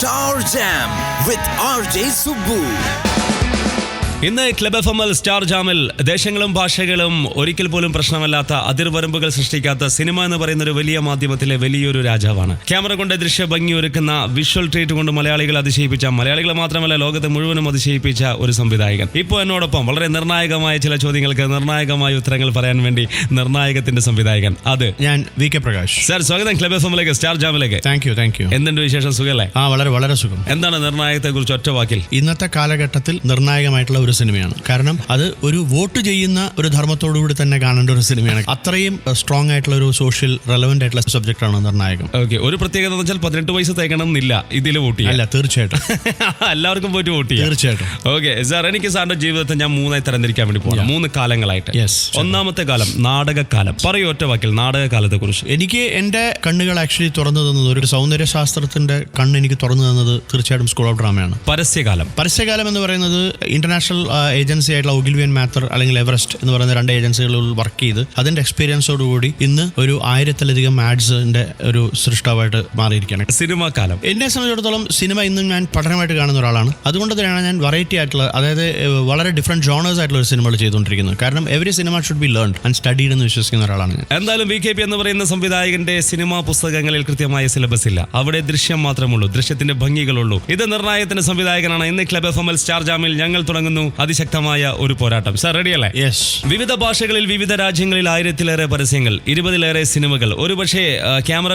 Star Jam with RJ Subbu. ഇന്ന് club FM star ജാമിൽ ദേശങ്ങളും ഭാഷകളും ഒരിക്കൽ പോലും പ്രശ്നമല്ലാത്ത അതിർവരമ്പുകൾ സൃഷ്ടിക്കാത്ത സിനിമ എന്ന് പറയുന്ന ഒരു വലിയ മാധ്യമത്തിലെ വലിയൊരു രാജാവാണ്. ക്യാമറ കൊണ്ട് ദൃശ്യ ഭംഗി ഒരുക്കുന്ന വിഷ്വൽ ട്രീറ്റ് കൊണ്ട് മലയാളികളെ അതിശയിപ്പിച്ച, മലയാളികളെ മാത്രമല്ല ലോകത്തെ മുഴുവനും അതിശയിപ്പിച്ച ഒരു സംവിധായകൻ. ഇപ്പോൾ എന്നോടൊപ്പം വളരെ നിർണായകമായ ചില ചോദ്യങ്ങൾക്ക് നിർണായകമായ ഉത്തരങ്ങൾ പറയാൻ വേണ്ടി നിർണായകത്തിന്റെ സംവിധായകൻ, അത് ഞാൻ VK പ്രകാശ്. സാർ, സ്വാഗതം ക്ലബ് FM സ്റ്റാർ ജാമിലേക്ക്. Thank you. എന്തുണ്ട് വിശേഷം? സുഖല്ലേ? വളരെ വളരെ സുഖം. എന്താണ് നിർണായകത്തെ കുറിച്ച് ഒറ്റ വാക്കിൽ? ഇന്നത്തെ കാലഘട്ടത്തിൽ നിർണായകമായിട്ടുള്ള ഒരു സിനിമയാണ്. കാരണം അത് ഒരു വോട്ട് ചെയ്യുന്ന ഒരു ധർമ്മത്തോടുകൂടി തന്നെ കാണേണ്ട ഒരു സിനിമയാണ്. അത്രയും സ്ട്രോങ് ആയിട്ടുള്ള ഒരു സോഷ്യൽ റെലവന്റ് ആയിട്ടുള്ള സബ്ജക്ട് ആണ് നിർണായകം. ഓക്കെ, ഒരു പ്രത്യേകത എന്ന് വെച്ചാൽ 18 വയസ്സ് തേക്കണം എന്നില്ല ഇതിൽ വോട്ട് ചെയ്യാൻ. അല്ല, തീർച്ചയായിട്ടും എല്ലാവർക്കും പോയിട്ട് വോട്ട് ചെയ്യാം. തീർച്ചയായിട്ടും. ഓക്കെ സാർ, എനിക്ക് സാറിന്റെ ജീവിതത്തെ ഞാൻ 3 തരംതിരിക്കാൻ വേണ്ടി പോകണം. 3 കാലങ്ങളായിട്ട്. ഒന്നാമത്തെ കാലം നാടകകാലം. പറയൂ ഒറ്റ വാക്കിൽ നാടകകാലത്തെ കുറിച്ച്. എനിക്ക് എന്റെ കണ്ണുകൾ ആക്ച്വലി തുറന്നു തന്നത്, ഒരു സൗന്ദര്യ ശാസ്ത്രത്തിന്റെ കണ്ണ് എനിക്ക് തുറന്നു തന്നത് തീർച്ചയായിട്ടും സ്കൂൾ ഓഫ് ഡ്രാമയാണ്. പരസ്യകാലം എന്ന് പറയുന്നത് ഇന്റർനാഷണൽ ഏജൻസി ആയിട്ടുള്ള ഒഗിൽവി ആൻഡ് മാത്തർ അല്ലെങ്കിൽ എവറസ്റ്റ് എന്ന് പറയുന്ന 2 ഏജൻസികളിൽ വർക്ക് ചെയ്ത് അതിന്റെ എക്സ്പീരിയൻസോടുകൂടി ഇന്ന് ഒരു 1000-ലധികം ആഡ്സിന്റെ ഒരു സൃഷ്ടാവായിട്ട് മാറിയിരിക്കുകയാണ്. സിനിമാ കാലം എന്നെ സംബന്ധിച്ചിടത്തോളം സിനിമ ഇന്നും ഞാൻ പഠനമായിട്ട് കാണുന്ന ഒരാളാണ്. അതുകൊണ്ട് തന്നെയാണ് ഞാൻ വെറൈറ്റി ആയിട്ടുള്ള, അതായത് വളരെ ഡിഫറെന്റ് ജോണേഴ്സ് ആയിട്ടുള്ള ഒരു സിനിമകൾ ചെയ്തുകൊണ്ടിരിക്കുന്നത്. കാരണം every cinema should be learned and studied എന്ന് വിശ്വസിക്കുന്ന ഒരാളാണ് ഞാൻ. എന്തായാലും VKP എന്ന് പറയുന്ന സംവിധായകന്റെ സിനിമാ പുസ്തകങ്ങളിൽ കൃത്യമായ സിലബസ് ഇല്ല. അവിടെ ദൃശ്യം മാത്രമുള്ളൂ, ദൃശ്യത്തിന്റെ ഭംഗികളുള്ളൂ. ഇത് നിർണായകത്തിന്റെ സംവിധായകനാണ്. ഇന്ന് ക്ലബ് FM സ്റ്റാർ ജാമിൽ ഞങ്ങൾ തുടങ്ങുന്നു അതിശക്തമായ ഒരു പോരാട്ടം. സാർ റെഡിയല്ലേ? വിവിധ ഭാഷകളിൽ വിവിധ രാജ്യങ്ങളിൽ 1000-ലേറെ പരസ്യങ്ങൾ, 20-ലേറെ സിനിമകൾ. ഒരുപക്ഷെ ക്യാമറ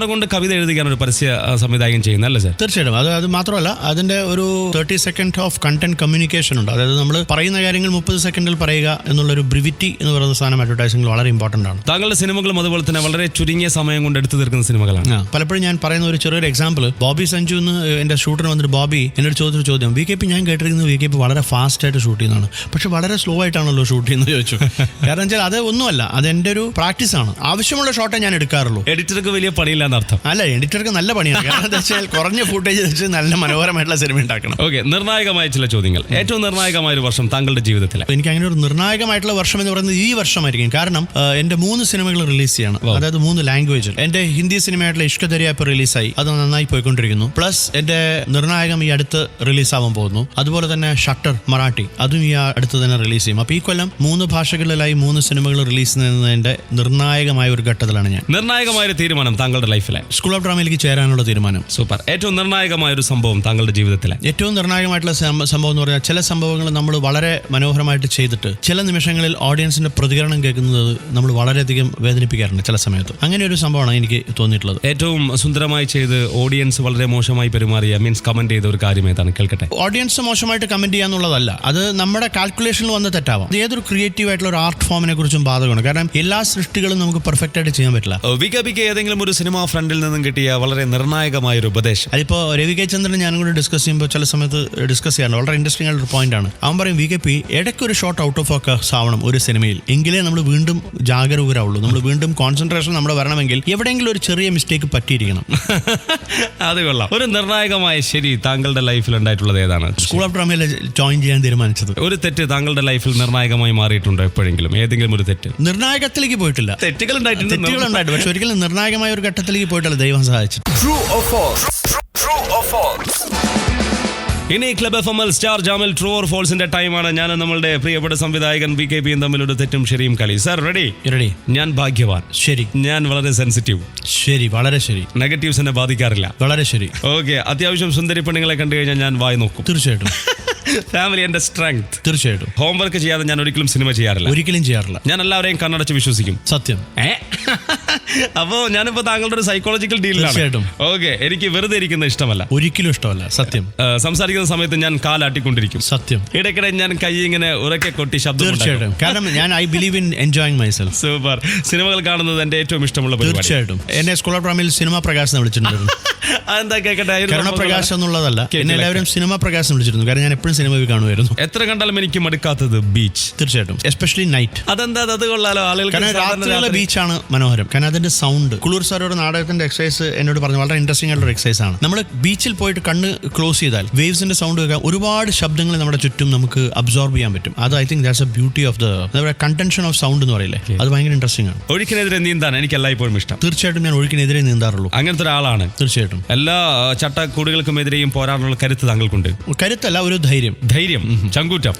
കൊണ്ട് കവിത എഴുതിക്കാൻ ഒരു പരസ്യ സംവിധായകൻ ചെയ്യുന്നല്ലേ സാർ? തീർച്ചയായിട്ടും. അത് മാത്രമല്ല, അതിന്റെ ഒരു 30 സെക്കൻഡ് ഓഫ് കണ്ടന്റ് കമ്മ്യൂണിക്കേഷൻ ഉണ്ട്. അതായത് നമ്മൾ പറയുന്ന കാര്യങ്ങൾ 30 സെക്കൻഡിൽ പറയുക എന്നുള്ള ഒരു ബ്രിവിറ്റി എന്ന് പറയുന്ന സാധനം അഡ്വർടൈസിംഗിൽ വളരെ ഇമ്പോർട്ടന്റ് ആണ്. താങ്കളുടെ സിനിമകളും അതുപോലെ തന്നെ വളരെ ചുരുങ്ങിയ സമയം കൊണ്ട് എടുത്തു തീർക്കുന്ന സിനിമകളാണ്. പലപ്പോഴും ഞാൻ പറയുന്ന ഒരു ചെറിയൊരു എക്സാമ്പിൾ, ബോബി സഞ്ജു എന്ന് എന്റെ ഷൂട്ടിന് വന്നിട്ട് ബോബി എന്നോട് ചോദിച്ചൊരു ചോദ്യം, VKP ഞാൻ കേട്ടിരിക്കുന്നത് VKP വളരെ ഫാസ്റ്റ് ആയിട്ട് ഷൂട്ട് ചെയ്യുന്നതാണ്, പക്ഷെ വളരെ സ്ലോ ആയിട്ടാണല്ലോ ഷൂട്ട് ചെയ്യുന്നത് ചോദിച്ചു. കാരണം വെച്ചാൽ അത് ഒന്നുമല്ല, അത് എന്റെ ഒരു പ്രാക്ടീസ് ആണ്. ആവശ്യമുള്ള ഷോട്ടേ ഞാൻ എടുക്കാറുള്ളൂ. എഡിറ്റർക്ക് വലിയ പണിയില്ലാന്ന് അർത്ഥം. അല്ല, എഡിറ്റർക്ക് നല്ല പണിയാണ്. കാരണം എന്താ വെച്ചാൽ കുറഞ്ഞ ഫുട്ടേജ് വെച്ച് നല്ല മനോഹരമായിട്ടുള്ള സിനിമ ഉണ്ടാക്കണം. ഓക്കെ, നിർണായകമായ ചില ചോദ്യങ്ങൾ. ഏറ്റവും നിർണായകമായ ഒരു വർഷം താങ്കളുടെ ജീവിതത്തിൽ? എനിക്ക് അങ്ങനെ ഒരു നിർണായകമായിട്ടുള്ള വർഷം എന്ന് പറയുന്നത് ഈ വർഷമായിരിക്കും. കാരണം എന്റെ 3 സിനിമകൾ റിലീസ് ചെയ്യണം, അതായത് 3 ലാംഗ്വേജിൽ. എന്റെ ഹിന്ദി സിനിമയായിട്ടുള്ള ഇഷ്ക ദരിയ ഇപ്പോൾ റിലീസായി, അത് നന്നായി പോയിക്കൊണ്ടിരിക്കുന്നു. പ്ലസ് എന്റെ നിർണായകം ഈ അടുത്ത് റിലീസാവാൻ പോകുന്നു. അതുപോലെ തന്നെ ഷട്ടർ മറാഠി, അതും ഈ അടുത്ത് തന്നെ റിലീസ് ചെയ്യും. അപ്പൊ ഈ കൊല്ലം 3 ഭാഷകളിലായി 3 സിനിമകൾ റിലീസ് ചെയ്യുന്നതിന്റെ നിർണായകമായ ഒരു ഘട്ടത്തിലാണ് ഞാൻ. നിർണായകമായ ഒരു തീരുമാനം താങ്കളുടെ ലൈഫിലെ? സ്കൂൾ ഓഫ് ഡ്രാമയിലേക്ക് ചേരാനുള്ള തീരുമാനം. സൂപ്പർ. ഏറ്റവും നിർണായകമായ ഒരു സംഭവം താങ്കളുടെ ജീവിതത്തിലെ? ഏറ്റവും നിർണായകമായിട്ടുള്ള സംഭവം എന്ന് പറഞ്ഞാൽ, ചില സംഭവങ്ങൾ നമ്മൾ വളരെ മനോഹരമായിട്ട് ചെയ്തിട്ട് ചില നിമിഷങ്ങളിൽ ഓഡിയൻസിന്റെ പ്രതികരണം കേൾക്കുന്നത് നമ്മൾ വളരെയധികം വേദനിപ്പിക്കാറുണ്ട് ചില സമയത്ത്. അങ്ങനെ ഒരു സംഭവമാണ് എനിക്ക് തോന്നിയിട്ടുള്ളത്. ഏറ്റവും സുന്ദരമായി ചെയ്ത് ഓഡിയൻസ് വളരെ മോശമായി പെരുമാറിയ, മീൻസ് കമന്റ് ചെയ്ത ഒരു കാര്യം ഏതാണ്? കേൾക്കട്ടെ. ഓഡിയൻസ് മോശമായിട്ട് കമന്റ് ചെയ്യാന്നുള്ളതല്ല, അത് നമ്മുടെ കാൽക്കുലേഷനിൽ വന്ന് തെറ്റാവാം. ഏതൊരു ക്രിയേറ്റീവ് ആയിട്ടുള്ള ഒരു ആർട്ട് ഫോമിനെ കുറിച്ചും ബാധകമാണ്. കാരണം എല്ലാ സൃഷ്ടികളും നമുക്ക് പെർഫെക്റ്റ് ആയിട്ട് ചെയ്യാൻ പറ്റില്ല. VKPക്ക് ഏതെങ്കിലും ഒരു സിനിമാ ഫ്രണ്ടിൽ നിന്നും കിട്ടിയ വളരെ നിർണായകമായ ഒരു ഉപദേശം? അതിപ്പോ രവി കെ ചന്ദ്രൻ ഞാനും കൂടി ഡിസ്കസ് ചെയ്യുമ്പോൾ ചില സമയത്ത് ഡിസ്കസ് ചെയ്യാറുണ്ട്. വളരെ ഇൻട്രസ്റ്റിംഗ് ആയിട്ടുള്ള പോയിന്റ് ആണ്. അവൻ പറയും, VKP ഇടയ്ക്കൊരു ഷോട്ട് ഔട്ട് ഓഫ് ഫോക്കസ് ആവണം ഒരു സിനിമയിൽ, എങ്കിലേ നമ്മൾ വീണ്ടും ജാഗരൂകരാവുള്ളൂ. നമ്മൾ വീണ്ടും കോൺസെൻട്രേഷൻ നമ്മുടെ വരണമെങ്കിൽ എവിടെയെങ്കിലും ഒരു ചെറിയ മിസ്റ്റേക്ക് പറ്റിയിരിക്കണം. അത് കൊള്ളാം. ഒരു നിർണായകമായ ശരി താങ്കളുടെ ലൈഫിൽ ഉണ്ടായിട്ടുള്ളത് ഏതാണ്? സ്കൂൾ ഓഫ് ഡ്രാമയിൽ ജോയിൻ ചെയ്യാൻ തീരുമാനിച്ചത്. ഒരു തെറ്റ് താങ്കളുടെ ലൈഫിൽ നിർണായകമായി മാറിയിട്ടുണ്ടോ എപ്പോഴെങ്കിലും? ഏതെങ്കിലും ഒരു തെറ്റ്? നിർണായകത്തിലേക്ക് പോയിട്ടില്ല. തെറ്റുകളുണ്ടായിട്ട്, പക്ഷെ ഒരിക്കലും നിർണായകമായ ഒരു ഘട്ടത്തിലേക്ക് പോയിട്ടില്ല. ദൈവം സഹായിച്ചു. ഇനി ക്ലബ് FM സ്റ്റാർ ജാമിൽ ട്രൂ ഓർ ഫോൾസിന്റെ ടൈമാണ്. ഞാൻ നമ്മളുടെ പ്രിയപ്പെട്ട സംവിധായകൻ VKPയും തമ്മിലൊരു തെറ്റും ശരിയും കളി. Sir ready? ഞാൻ ഭാഗ്യവാൻ. ശരി. ഞാൻ വളരെ സെൻസിറ്റീവ്. ശരി, വളരെ ശരി. നെഗറ്റീവ്സ് എന്നെ ബാധിക്കാറില്ല. വളരെ ശരി. ഓക്കെ, അത്യാവശ്യം സുന്ദരി പെണ്ണുങ്ങളെ കണ്ടു കഴിഞ്ഞാൽ ഞാൻ വായി നോക്കും. തീർച്ചയായിട്ടും. ഫാമിലി എന്റെ സ്ട്രെങ്ത്. തീർച്ചയായിട്ടും. ഹോംവർക്ക് ചെയ്യാതെ ഞാൻ ഒരിക്കലും സിനിമ ചെയ്യാറില്ല. ഒരിക്കലും ചെയ്യാറില്ല. ഞാൻ എല്ലാവരെയും കണ്ണടച്ച് വിശ്വസിക്കും. സത്യം. അപ്പോ ഞാനിപ്പോ താങ്കളുടെ ഒരു സൈക്കോളജിക്കൽ ഡീലിലാണ്. ഓക്കെ, എനിക്ക് വെറുതെ ഇരിക്കുന്നത് ഇഷ്ടമല്ല. ഒരിക്കലും ഇഷ്ടമല്ല. സത്യം. സംസാരിക്കുന്ന സമയത്ത് ഞാൻ കാലാട്ടിക്കൊണ്ടിരിക്കും. സത്യം. ഇടയ്ക്കിടെ ഞാൻ കൈ ഇങ്ങനെ ഉറക്കെ കൊട്ടി ശബ്ദം. തീർച്ചയായിട്ടും. കാരണം ഞാൻ I believe in enjoying myself. Super. സിനിമകൾ കാണുന്നത് എന്റെ ഏറ്റവും ഇഷ്ടമുള്ള പരിപാടി. തീർച്ചയായിട്ടും. എന്നെ സ്കൂൾ ഓഫ് ഡ്രാമയിൽ സിനിമ പ്രകാശ് വിളിച്ചിട്ടുണ്ടായിരുന്നു. അതെന്താ കേൾക്കട്ടെ? കരുണപ്രകാശ് എന്നുള്ളതല്ല, എന്നെ എല്ലാവരും സിനിമ പ്രകാശ് വിളിച്ചിരുന്നു. കാരണം ഞാൻ എപ്പോഴും സിനിമ കാണുമായിരുന്നു. എത്ര കണ്ടാലും എനിക്ക് മടുക്കാത്തത് ബീച്ച്. തീർച്ചയായിട്ടും. Especially night. അതെന്താ? അത് കൊള്ളാലോ ആളുകൾ. കാരണം രാത്രിയിലെ ബീച്ചാണ് മനോഹരം. കാരണം അതിന്റെ അതിന്റെ സൗണ്ട്. കുളൂർ സാറോട് നാടകത്തിന്റെ എക്സസൈസ് എന്നോട് പറഞ്ഞു, വളരെ ഇൻട്രസ്റ്റിംഗ് ആയിട്ടുള്ള എക്സസൈസ് ആണ്. നമ്മൾ ബീച്ചിൽ പോയിട്ട് കണ്ണ് ക്ലോസ് ചെയ്താൽ വേവ്സിന്റെ സൗണ്ട് കേൾക്കാൻ ഒരുപാട് ശബ്ദങ്ങൾ നമ്മുടെ ചുറ്റും നമുക്ക് അബ്സോർബ് ചെയ്യാൻ പറ്റും. അത് I think that's A beauty of the contention of sound എന്ന് പറയില്ലേ, അത് ഭയങ്കര ഇൻട്രസ്റ്റിംഗ് ആണ്. ഒഴുക്കിനെതിരെ നീന്താൻ എനിക്ക് എല്ലായ്പ്പോഴും ഇഷ്ടം. തീർച്ചയായിട്ടും ഞാൻ ഒഴുക്കിനെതിരെ നീന്താറുള്ളൂ. അങ്ങനത്തെ ഒരാളാണ്. തീർച്ചയായിട്ടും എല്ലാ ചട്ടക്കൂടുകൾക്കുമെതിരെയും പോരാടാനുള്ള കരുത്ത് താങ്കൾക്കുണ്ട്. കരുത്തല്ല, ഒരു ധൈര്യം. ചങ്കൂറ്റം.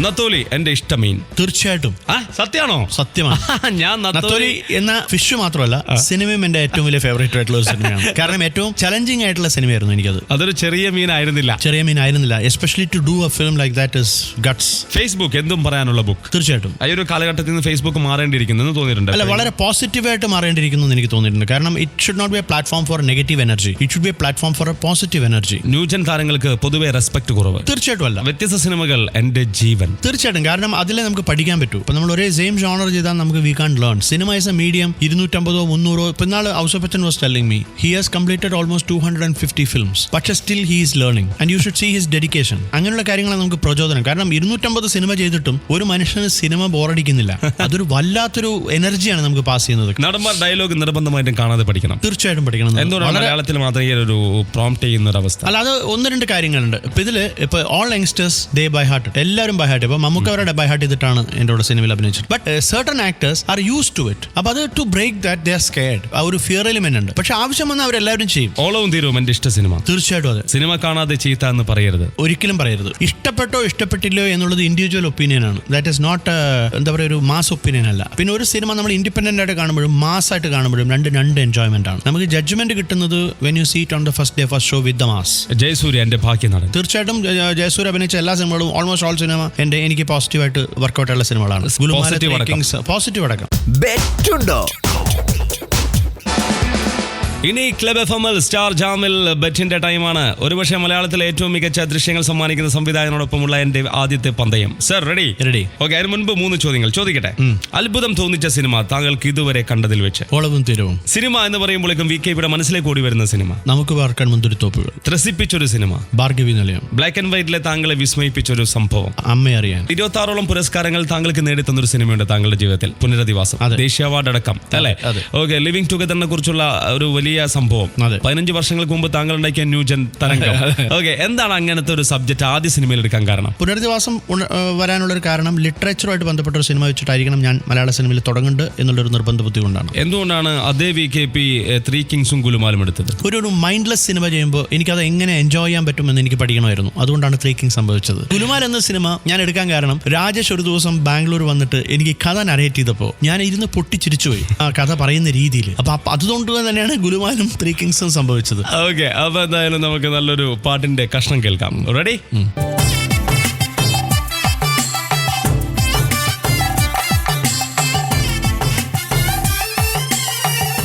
നത്തോലി എന്റെ ഇഷ്ട മീൻ. തീർച്ചയായിട്ടും. സത്യാണോ? സത്യമാണ്. ഞാൻ നത്തോലി എന്ന ഫിഷ് മാത്രമല്ല, സിനിമയും എന്റെ ഏറ്റവും വലിയ ഫേവറേറ്റ് ആയിട്ടുള്ള ഒരു സിനിമയാണ്. കാരണം ഏറ്റവും ചലഞ്ചിങ് ആയിട്ടുള്ള സിനിമയായിരുന്നു എനിക്കത്. അതൊരു ചെറിയ മീനായിരുന്നില്ല. Especially to do a film like that is guts. Facebook എന്തും പറയാനുള്ള ബുക്ക്. തീർച്ചയായിട്ടും ഈ ഒരു കാലഘട്ടത്തിൽ നിന്ന് ഫേസ്ബുക്ക് മാറേണ്ടിയിരിക്കുന്നു തോന്നിയിട്ടുണ്ട്. അല്ല, വളരെ പോസിറ്റീവായിട്ട് മാറേണ്ടിയിരിക്കുന്നു എന്ന് എനിക്ക് തോന്നിയിട്ടുണ്ട്. കാരണം it should not be a platform for negative energy, it should be a platform for a positive energy. New gen താരങ്ങൾക്ക് പൊതുവെ റെസ്പെക്ട് കുറവ്. തീർച്ചയായിട്ടും അല്ല. വ്യത്യസ്ത സിനിമകൾ എന്റെ ജീവൻ. തീർച്ചയായിട്ടും. കാരണം അതിലെ നമുക്ക് പഠിക്കാൻ പറ്റൂ. ഇപ്പൊ നമ്മൾ ഒരേ സെയിം ജോണർ ചെയ്താൽ നമുക്ക് we can learn. Cinema is a medium. 250 300. ഇപ്പൊ ഇന്നാൾ Ousepachan was telling me he has completed almost 250 films. പക്ഷേ still he is learning and you should see his dedication. അങ്ങനെയുള്ള കാര്യങ്ങളാണ് നമുക്ക് പ്രചോദനം. കാരണം 250 സിനിമ ചെയ്തിട്ടും ഒരു മനുഷ്യന് സിനിമ ബോറടിക്കുന്നില്ല. അതൊരു വല്ലാത്തൊരു എനർജിയാണ് നമുക്ക് പാസ് ചെയ്യുന്നത്. നടന്മാർ ഡയലോഗ് നിർബന്ധമായിട്ടും കാണാതെ പഠിക്കണം. തീർച്ചയായിട്ടും പഠിക്കണം. എന്തുകൊണ്ടാണ് മലയാളത്തിൽ മാത്രം ഈ ഒരു പ്രോംപ്റ്റ് ചെയ്യുന്ന ഒരു അവസ്ഥ? അല്ല, അത് 1-2 കാര്യങ്ങളുണ്ട്. ഇപ്പൊ all youngsters they by heart, എല്ലാവരും ബൈ ഹാർട്ട്. ഇപ്പൊ നമുക്ക് അവരുടെ ബൈ ഹാർട്ട് ചെയ്തിട്ടാണ് എന്റെ കൂടെ സിനിമയിൽ അഭിനയിച്ചത്. But certain actors are use to it. അപ്പൊ അത് to break that they are scared. ആ ഒരു ഫിയർ എലിമെന്റ് ഉണ്ട്. പക്ഷെ ആവശ്യം വന്നാൽ അവരെല്ലാവരും ചെയ്യും. ഓളവും തീരും എന്റെ ഇഷ്ട സിനിമ. തീർച്ചയായിട്ടും അതെ. സിനിമ കാണാതെ ചീത്ത എന്ന് പറയരുത്, ഒരിക്കലും പറയരുത്. ഇഷ്ടപ്പെട്ടോ ഇഷ്ടപ്പെട്ടില്ലയോ എന്നുള്ളത് ഇൻഡിവിജ്വൽ ഒപ്പീനിയൻ ആണ്. ദാറ്റ് ഇസ് നോട്ട് എന്താ പറയുക, ഒരു മാസ് ഒപ്പീനിയൻ അല്ല. പിന്നെ ഒരു സിനിമ നമ്മൾ ഇൻഡിപെൻഡന്റ് ആയിട്ട് കാണുമ്പോഴും മാസ് ആയിട്ട് കാണുമ്പോഴും രണ്ട് എൻജോയ്മെന്റ് ആണ്. നമുക്ക് ജഡ്ജ്മെന്റ് കിട്ടുന്നത് when you seat on the first day first show with the mass. Jayasurya എന്റെ ഭാഗ്യനടൻ. തീർച്ചയായിട്ടും ജയസൂര്യ അഭിനയിച്ച എല്ലാ സിനിമകളും, ഓൾമോസ്റ്റ് ഓൾ സിനിമ എനിക്ക് പോസിറ്റീവായിട്ട് വർക്ക്ഔട്ട് ഉള്ള സിനിമകളാണ്. പോസിറ്റീവ് അടക്കം. ബെറ്റുണ്ടോ? ഇനി ക്ലബ് എഫ്എമ്മിൽ സ്റ്റാർ ജാമിൽ ബെറ്റിന്റെ ടൈമാണ്. ഒരുപക്ഷെ മലയാളത്തിലെ ഏറ്റവും മികച്ച ദൃശ്യങ്ങൾ സമ്മാനിക്കുന്ന സംവിധായകനോടൊപ്പമുള്ള എന്റെ ആദ്യത്തെ പന്തയം. Sir ready? ഓക്കെ. അതിന് മുൻപ് 3 ചോദ്യങ്ങൾ ചോദിക്കട്ടെ. അത്ഭുതം തോന്നിച്ച സിനിമ താങ്കൾക്ക് ഇതുവരെ കണ്ടതിൽ വെച്ച്? ഓളവും തീരവും. സിനിമ എന്ന് പറയുമ്പോഴേക്കും VKBയുടെ മനസ്സിലേക്ക് ഓടി വരുന്ന സിനിമ? നമുക്ക് പാർക്കാൻ മുന്തിരിത്തോപ്പുകൾ. ത്രസിപ്പിച്ചൊരു സിനിമ? ഭാർഗവി നിലയം. ബ്ലാക്ക് ആൻഡ് വൈറ്റിലെ താങ്കളെ വിസ്മയിപ്പിച്ചൊരു സംഭവം? അമ്മയെ അറിയാൻ. 26ഓളം പുരസ്കാരങ്ങൾ താങ്കൾക്ക് നേടിത്തന്നൊരു സിനിമയുണ്ട് താങ്കളുടെ ജീവിതത്തിൽ, പുനരധിവാസം. ദേശീയ അവാർഡ് അടക്കം അല്ലേ? ഓക്കെ. ലിവിംഗ് ടുഗദറിനെ കുറിച്ചുള്ള ഒരു വലിയ സംഭവം. 15 വർഷങ്ങൾക്ക് മുമ്പ് താങ്കൾ ഉണ്ടാക്കിയ ന്യൂജൻ തരംഗം. ഓക്കെ. എന്താണ് അങ്ങനത്തെ ഒരു സബ്ജക്ട് ആദ്യ സിനിമയിൽ എടുക്കാൻ കാരണം? പുനരധിവാസം വരാനുള്ള ഒരു കാരണം ലിറ്ററേച്ചറുമായിട്ട് ബന്ധപ്പെട്ട ഒരു സിനിമ വെച്ചിട്ടായിരിക്കണം ഞാൻ മലയാള സിനിമയിൽ തുടങ്ങേണ്ടത് എന്നുള്ളൊരു നിർബന്ധ ബുദ്ധി കൊണ്ടാണ്. എന്തുകൊണ്ടാണ് അതേ VKP 3 കിങ്സും ഗുലുമാലും എടുത്തത്? ഒരു മൈൻഡ്ലെസ് സിനിമ ചെയ്യുമ്പോൾ എനിക്കത് എങ്ങനെ എൻജോയ് ചെയ്യാൻ പറ്റുമെന്ന് എനിക്ക് പഠിക്കണമായിരുന്നു. അതുകൊണ്ടാണ് 3 കിങ്സ് സംഭവിച്ചത്. ഗുലുമാൽ എന്ന സിനിമ ഞാൻ എടുക്കാൻ കാരണം രാജേഷ് ഒരു ദിവസം ബാംഗ്ലൂർ വന്നിട്ട് എനിക്ക് കഥ നരേറ്റ് ചെയ്തപ്പോൾ ഞാൻ ഇരുന്ന് പൊട്ടിച്ചിരിച്ചുപോയി ആ കഥ പറയുന്ന രീതിയിൽ. അപ്പൊ അതുകൊണ്ട് തന്നെയാണ് ഗുലുമാലും 3 കിങ്സും സംഭവിച്ചത്. ഓക്കെ. അപ്പൊ എന്തായാലും നമുക്ക് നല്ലൊരു പാട്ടിന്റെ കഷ്ണം കേൾക്കാം. റെഡി?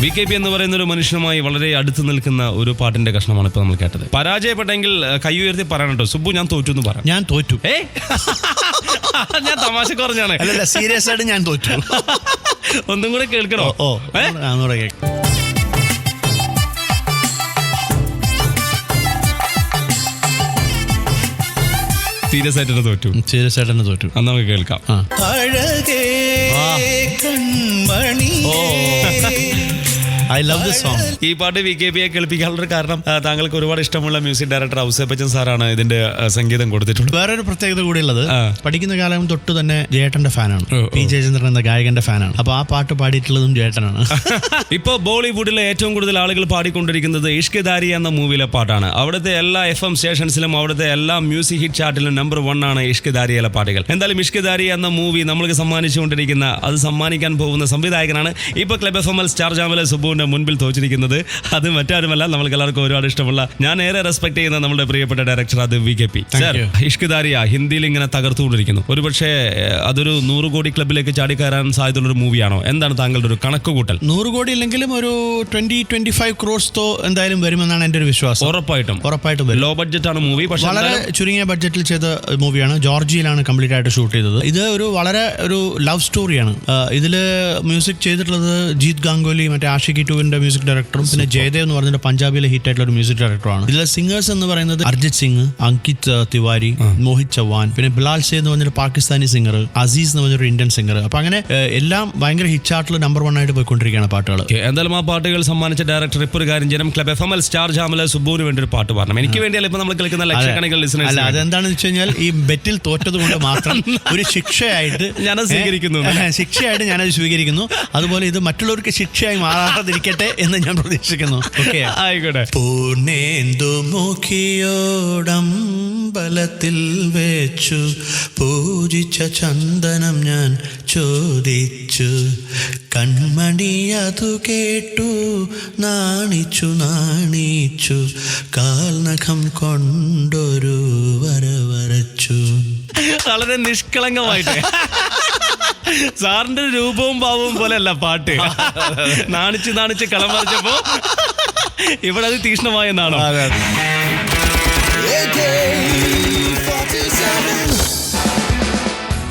VKP എന്ന് പറയുന്ന ഒരു മനുഷ്യനുമായി വളരെ അടുത്ത് നിൽക്കുന്ന ഒരു പാട്ടിന്റെ കഷ്ണമാണ് ഇപ്പൊ നമ്മൾ കേട്ടത്. പരാജയപ്പെട്ടെങ്കിൽ കൈ ഉയർത്തി പറയണം കേട്ടോ. സുബ്ബു ഞാൻ തോറ്റു എന്ന് പറയാം. ഞാൻ തോറ്റു. ഞാൻ തമാശ കുറഞ്ഞാണ്. അല്ലല്ല, സീരിയസ് ആയിട്ട് ഞാൻ തോറ്റു. ഒന്നും കൂടെ കേൾക്കണോ? സീരിയസ് ആയിട്ട് തോറ്റു. സീരിയസ് ആയിട്ട് തോറ്റു. അന്ന് നമുക്ക് കേൾക്കാം. I love this song. ഈ പാട്ട് VKBയെ കേൾപ്പിക്കാനുള്ള കാരണം താങ്കൾക്ക് ഒരുപാട് ഇഷ്ടമുള്ള മ്യൂസിക് ഡയറക്ടർ ഔസേപ്പച്ചൻ സാറാണ് ഇതിന്റെ സംഗീതം കൊടുത്തിട്ടുള്ളത്. വേറൊരു പ്രത്യേകത കൂടി ഉള്ളത്, പഠിക്കുന്ന കാലം തൊട്ട് തന്നെ ജയേട്ടന്റെ ഫാനാണ്. P. ജയചന്ദ്രൻ എന്ന ഗായകന്റെ ഫാനാണ്. അപ്പൊ ആ പാട്ട് പാടിയിട്ടുള്ളതും ജയേട്ടനാണ്. ഇപ്പൊ ബോളിവുഡിലെ ഏറ്റവും കൂടുതൽ ആളുകൾ പാടിക്കൊണ്ടിരിക്കുന്നത് ഇഷ്ക് ദാരി എന്ന മൂവിയിലെ പാട്ടാണ്. അവിടുത്തെ എല്ലാ FM സ്റ്റേഷൻസിലും അവിടുത്തെ എല്ലാ മ്യൂസിക് ഹിറ്റ് ചാർട്ടിലും നമ്പർ 1 ആണ് ഇഷ്ക് ദാരിയിലെ പാട്ടുകൾ. എന്തായാലും ഇഷ്ക് ദാരി എന്ന മൂവി നമ്മൾക്ക് സമ്മാനിച്ചുകൊണ്ടിരിക്കുന്ന, അത് സമ്മാനിക്കാൻ പോകുന്ന സംവിധായകനാണ് ഇപ്പൊ ക്ലബ് എഫ്എമ്മിൽ സ്റ്റാർ ജാമിലെ സുബ്ബു മുൻപിൽ തോച്ചിരിക്കുന്നത്. അത് മറ്റാരുമല്ല, നമ്മൾക്ക് എല്ലാവർക്കും ഒരുപാട് ഇഷ്ടമുള്ള, ഞാൻ ഏറെ റെസ്പെക്ട് ചെയ്യുന്ന നമ്മുടെ പ്രിയപ്പെട്ട ഡയറക്ടർ അത് VKP. ഇഷ്ക് ദാരിയ ഹിന്ദിയിൽ ഇങ്ങനെ തകർത്തുകൊണ്ടിരിക്കുന്നു. ഒരുപക്ഷെ അതൊരു 100 കോടി ക്ലബിലേക്ക് ചാടിക്കയറാൻ സാധ്യതയുള്ള ഒരു മൂവിയാണോ? എന്താണ് താങ്കളുടെ ഒരു കണക്ക് കൂട്ടൽ? 100 കോടി ഇല്ലെങ്കിലും ഒരു 20-25 ക്രോർസ് എന്തായാലും വരുമെന്നാണ് എന്റെ ഒരു വിശ്വാസം. ഉറപ്പായിട്ടും ലോ ബഡ്ജറ്റ് ആണ് മൂവി, പക്ഷേ വളരെ ചുരുങ്ങിയ ബഡ്ജറ്റിൽ ചെയ്ത മൂവിയാണ്. ജോർജിയയിലാണ് കംപ്ലീറ്റ് ആയിട്ട് ഷൂട്ട് ചെയ്തത്. ഇത് വളരെ ഒരു ലവ് സ്റ്റോറിയാണ്. ഇതില് മ്യൂസിക് ചെയ്തിട്ടുള്ളത് ജീത് ഗാംഗുലി, മറ്റേ ആഷിഖി ടൂവിന്റെ മ്യൂസിക് ഡയറക്ടറും പിന്നെ ജയദേവ് എന്ന് പറഞ്ഞ പഞ്ചാബിലെ ഹിറ്റ് ആയിട്ടുള്ള ഒരു മ്യൂസിക് ഡയറക്ടറാണ്. ഇതിലെ സിംഗേഴ്സ് എന്ന് പറയുന്നത് അർജിത് സിംഗ്, അങ്കിത് തിവാരി, മോഹിത് ചൗഹാൻ, പിന്നെ ബിലാൽ സേ എന്ന് പറഞ്ഞൊരു പാകിസ്ഥാനി സിംഗർ, അസീസ് എന്ന് പറഞ്ഞൊരു ഇന്ത്യൻ സിംഗർ. അപ്പൊ അങ്ങനെ എല്ലാം ഭയങ്കര ഹിറ്റ് ചാർട്ടിൽ നമ്പർ 1 ആയിട്ട് പോയിക്കൊണ്ടിരിക്കുകയാണ് പാട്ടുകൾ. എന്തായാലും ആ പാട്ടുകൾ സമ്മാനിച്ച ഡയറക്ടർ ഇപ്പോൾ ഒരു കാര്യം ചെയ്യണം, ക്ലബ് FM സ്റ്റാർ ജാമിലെ സുബുവിന് വേണ്ടി ഒരു പാട്ട് പറഞ്ഞു. എനിക്ക് വേണ്ടിയല്ല ഇപ്പൊ നമ്മൾ കേൾക്കുന്ന ലക്ഷക്കണക്കിന് ലിസണേഴ്സ്. അല്ല, അതെന്താണെന്ന് വെച്ച് കഴിഞ്ഞാൽ ഈ ബെറ്റിൽ തോറ്റത് കൊണ്ട് മാത്രം ഒരു ശിക്ഷയായിട്ട് ഞാനത് സ്വീകരിക്കുന്നു. ശിക്ഷയായിട്ട് ഞാനത് സ്വീകരിക്കുന്നു. അതുപോലെ ഇത് മറ്റുള്ളവർക്ക് ശിക്ഷയായി മാറാതിരിക്കട്ടെ എന്ന് ഞാൻ പ്രതീക്ഷിക്കുന്നു. ഓക്കെ, ആയിക്കോട്ടെ. പൂർണ്ണേന്ദുമുഖിയോടമ്പലത്തിൽ വെച്ചു പൂജിച്ച ചന്ദനം ഞാൻ ചോദിച്ചു, കൺമണി അതു കേട്ടു നാണിച്ചു നാണിച്ചു, കാൽനഖം കൊണ്ടൊരു വരവരച്ചു. വളരെ നിഷ്കളങ്കമായിട്ട് സാറിന്റെ രൂപവും ഭാവവും പോലെയല്ല പാട്ട്. നാണിച്ച് നാണിച്ച് കളം പറിച്ചപ്പോ ഇവിടെ അത് തീക്ഷ്ണമായെന്നാണോ?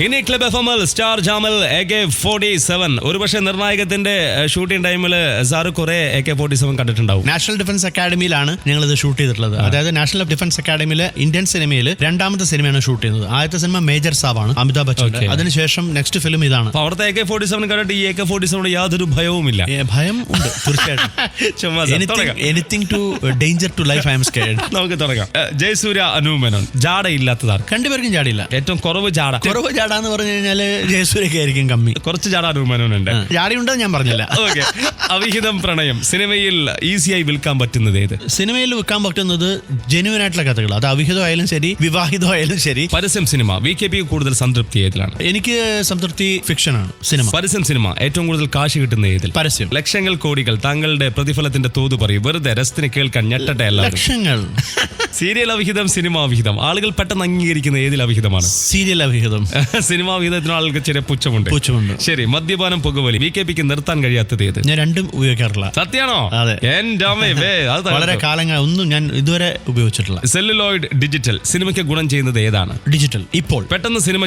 ഇനി ക്ലബ് FM സ്റ്റാർ ജാമൽ AK-47. ഒരുപക്ഷെ നിർണായകത്തിന്റെ ഷൂട്ടിംഗ് ടൈമിൽ സാറ് കുറെ AK-47 കണ്ടിട്ടുണ്ടാവും. നാഷണൽ ഡിഫൻസ് അക്കാഡമിയിലാണ് ഞങ്ങൾ ഇത് ഷൂട്ട് ചെയ്തിട്ടുള്ളത്. അതായത് നാഷണൽ ഡിഫൻസ് അക്കാഡമിയിലെ ഇന്ത്യൻ സിനിമയിൽ രണ്ടാമത്തെ സിനിമയാണ് ഷൂട്ട് ചെയ്യുന്നത്. ആദ്യത്തെ സിനിമ മേജർ സാബാണ്, അമിതാഭ് ബച്ചൻ. അതിനുശേഷം നെക്സ്റ്റ് ഫിലിം ഇതാണ്. അവിടുത്തെ AK-47 കണ്ടിട്ട് ഈ AK-47 യാതൊരു ഭയവുമില്ല. ഭയം ഉണ്ട് തീർച്ചയായിട്ടും. Anything to danger to life I am scared. നമുക്ക് തുടങ്ങാം. ജയസൂര്യ, അനൂപ് മേനോൻ. ജാട ഇല്ലാത്തതാണ്. രണ്ടുപേർക്കും ജാടിയില്ല. ഏറ്റവും കുറവ് ജാട എന്ന് പറഞ്ഞു കഴിഞ്ഞാൽ ജയസൂര്യക്ക് ആയിരിക്കും കമ്മി. കുറച്ച് ജാട അനൂപ് മേനോനുണ്ട്. ജാടിയുണ്ടെന്ന് ഞാൻ പറഞ്ഞില്ല. ഓക്കെ. അവിഹിതം പ്രണയം സിനിമയിൽ ഈസിയായി വിൽക്കാൻ പറ്റുന്നത് ഏത്? സിനിമയിൽ വിൽക്കാൻ പറ്റുന്നത് ജെന്യുവൻ ആയിട്ടുള്ള കഥകൾ. അത് അവിഹിതമായാലും ശരി, വിവാഹിതമായാലും ശരി. പരസ്യം സിനിമ VKP കൂടുതൽ സംതൃപ്തി ഏതിലാണ്? എനിക്ക് സംതൃപ്തി ഫിക്ഷനാണ്. സിനിമ പരസ്യം സിനിമ ഏറ്റവും കൂടുതൽ കാശ് കിട്ടുന്ന ഏതിൽ? പരസ്യം. ലക്ഷങ്ങൾ കോടികൾ താങ്കളുടെ പ്രതിഫലത്തിന്റെ തോത് പറയും. വെറുതെ രസത്തിന് കേൾക്കാൻ ഞെട്ടട്ടെ എല്ലാവരും. ലക്ഷങ്ങൾ. സീരിയൽ അവിഹിതം, സിനിമ അവിഹിതം. ആളുകൾ പെട്ടെന്ന് അംഗീകരിക്കുന്ന ഏതിൽ അവിഹിതമാണ്? സീരിയൽ അവിഹിതം. സിനിമാ വിഹിതത്തിന് ആൾക്ക് ചെറിയ പുച്ഛമുണ്ട്. ശരി, മദ്യപാനം, പുകവലി. VKPക്ക് നിർത്താൻ കഴിയാത്തത് ഏത്? ഞാൻ രണ്ടും ഉപയോഗിക്കാറില്ല. സത്യാണോ? അതെ. വളരെ കാലങ്ങൾ ഒന്നും ഞാൻ ഇതുവരെ ഉപയോഗിച്ചിട്ടില്ല. Celluloid, digital. സിനിമയ്ക്ക് ഗുണം ചെയ്യുന്നത് ഏതാണ്? ഡിജിറ്റൽ. ഇപ്പോൾ പെട്ടെന്ന് സിനിമ